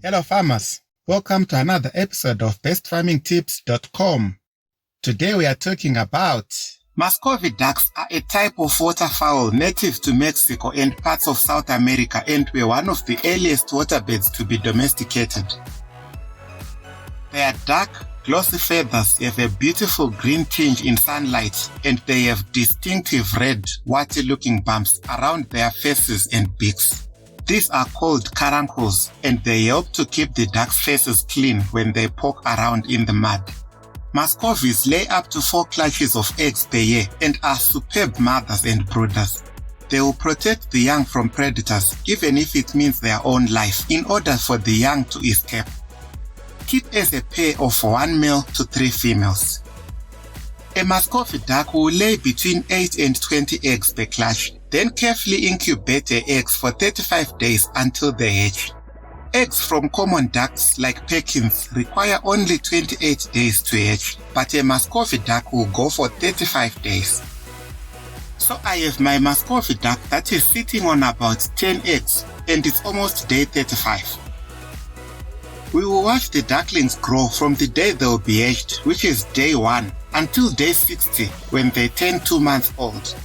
Hello farmers, welcome to another episode of bestfarmingtips.com. Today we are talking about Muscovy ducks are a type of waterfowl native to Mexico and parts of South America and were one of the earliest waterbirds to be domesticated. Their dark, glossy feathers have a beautiful green tinge in sunlight and they have distinctive red, warty-looking bumps around their faces and beaks. These are called caruncles and they help to keep the ducks' faces clean when they poke around in the mud. Muscovies lay up to 4 clutches of eggs per year and are superb mothers and brooders. They will protect the young from predators even if it means their own life in order for the young to escape. Keep as a pair of 1 male to 3 females. A Muscovy duck will lay between 8 and 20 eggs per clutch, then carefully incubate the eggs for 35 days until they hatch. Eggs from common ducks like Pekins require only 28 days to hatch, but a Muscovy duck will go for 35 days. So I have my Muscovy duck that is sitting on about 10 eggs and it's almost day 35. We will watch the ducklings grow from the day they will be hatched, which is day 1, until day 60 when they turn 2 months old.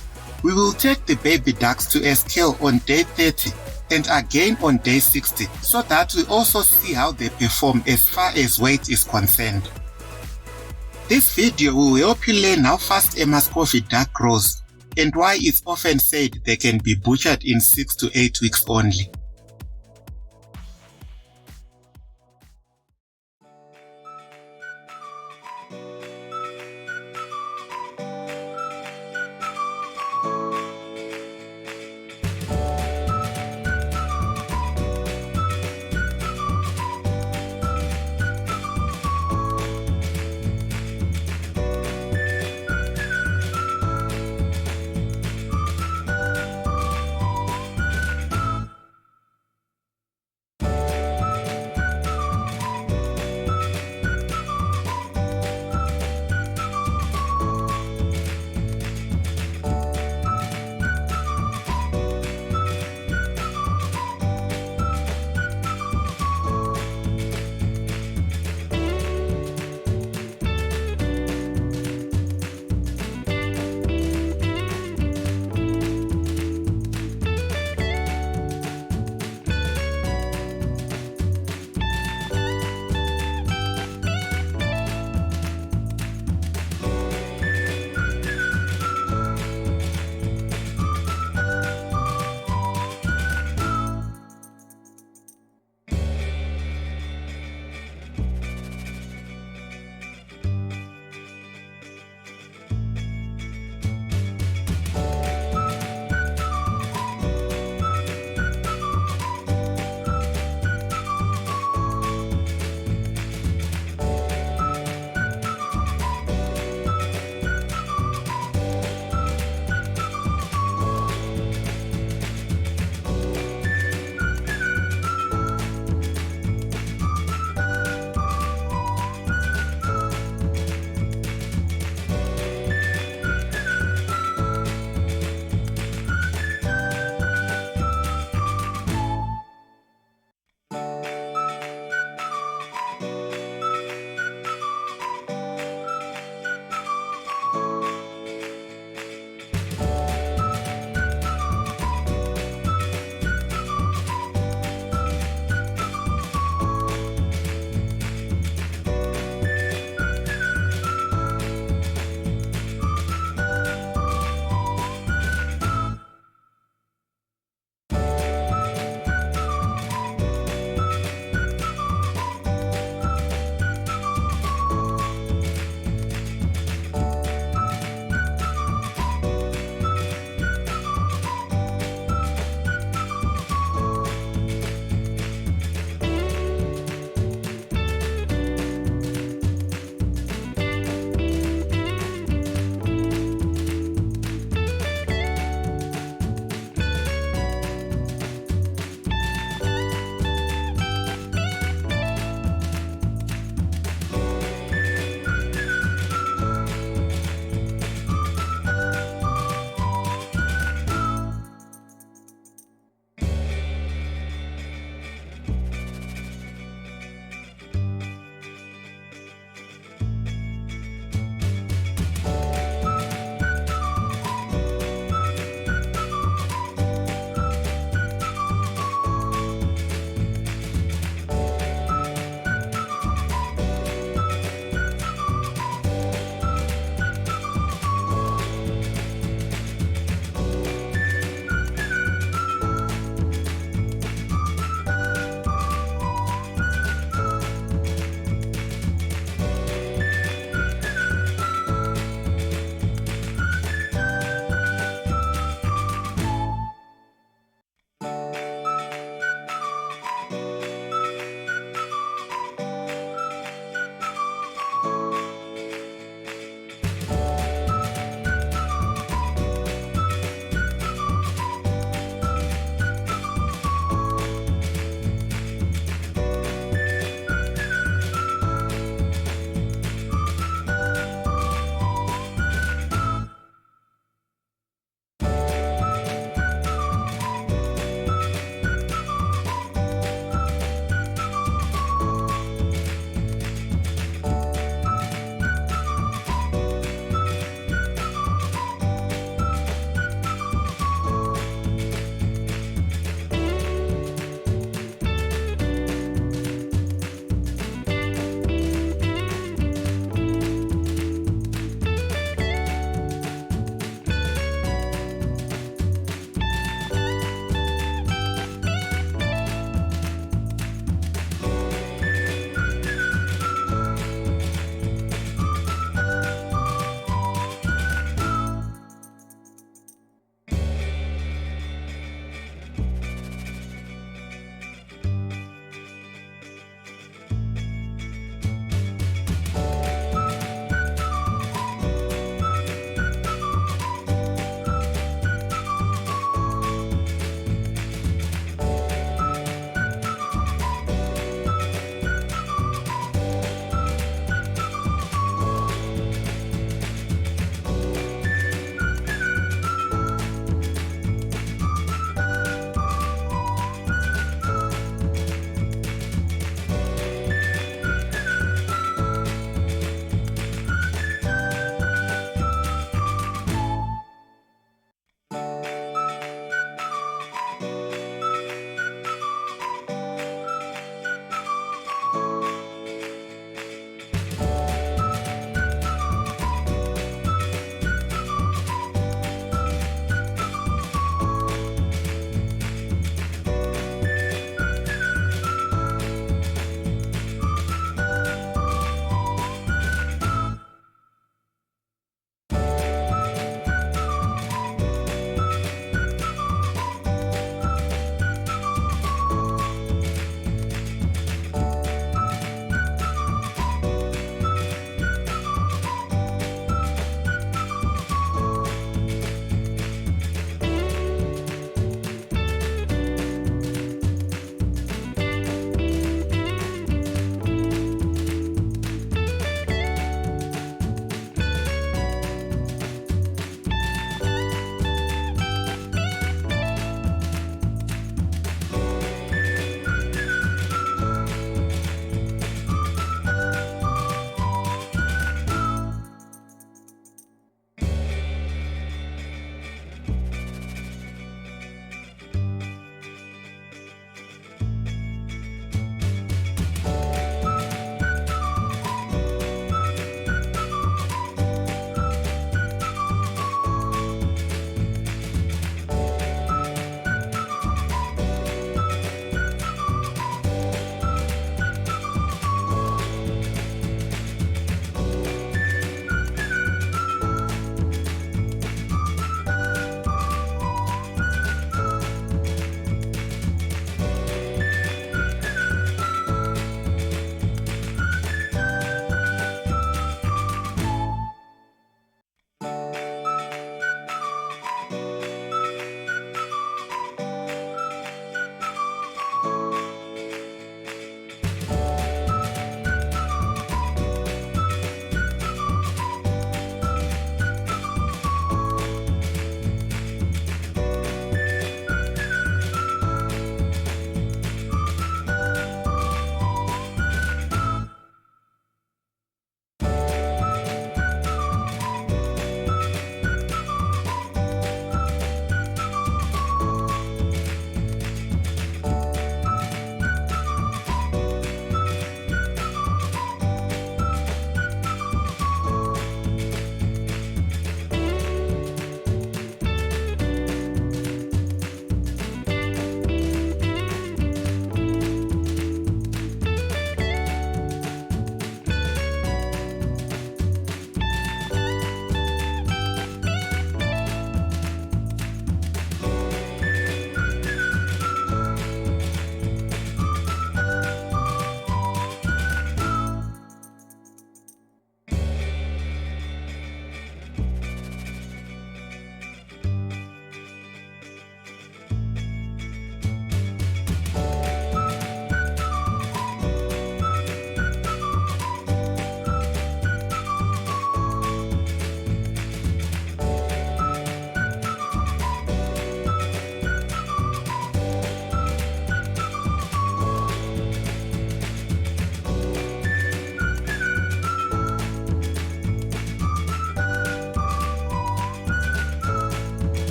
We will take the baby ducks to a scale on day 30 and again on day 60 so that we also see how they perform as far as weight is concerned. This video will help you learn how fast a Muscovy duck grows and why it's often said they can be butchered in 6 to 8 weeks only.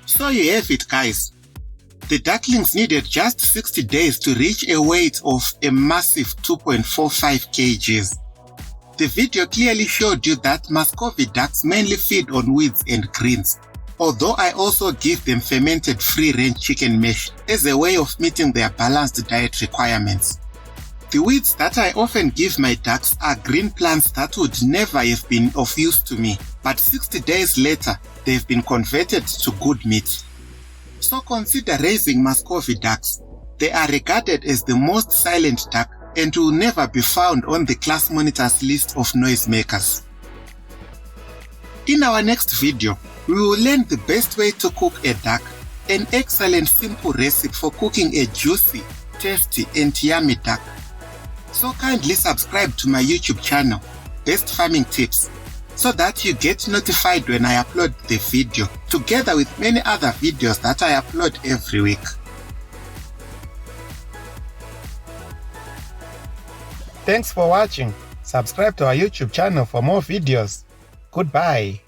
So you have it, guys. The ducklings needed just 60 days to reach a weight of a massive 2.45 kgs. The video clearly showed you that Muscovy ducks mainly feed on weeds and greens, although I also give them fermented free-range chicken mesh as a way of meeting their balanced diet requirements. The weeds that I often give my ducks are green plants that would never have been of use to me, but 60 days later, they've been converted to good meat. So consider raising Muscovy ducks. They are regarded as the most silent duck and will never be found on the class monitor's list of noisemakers. In our next video, we will learn the best way to cook a duck, an excellent simple recipe for cooking a juicy, tasty and yummy duck. So kindly subscribe to my YouTube channel, Best Farming Tips, so that you get notified when I upload the video, together with many other videos that I upload every week. Thanks for watching. Subscribe to our YouTube channel for more videos. Goodbye.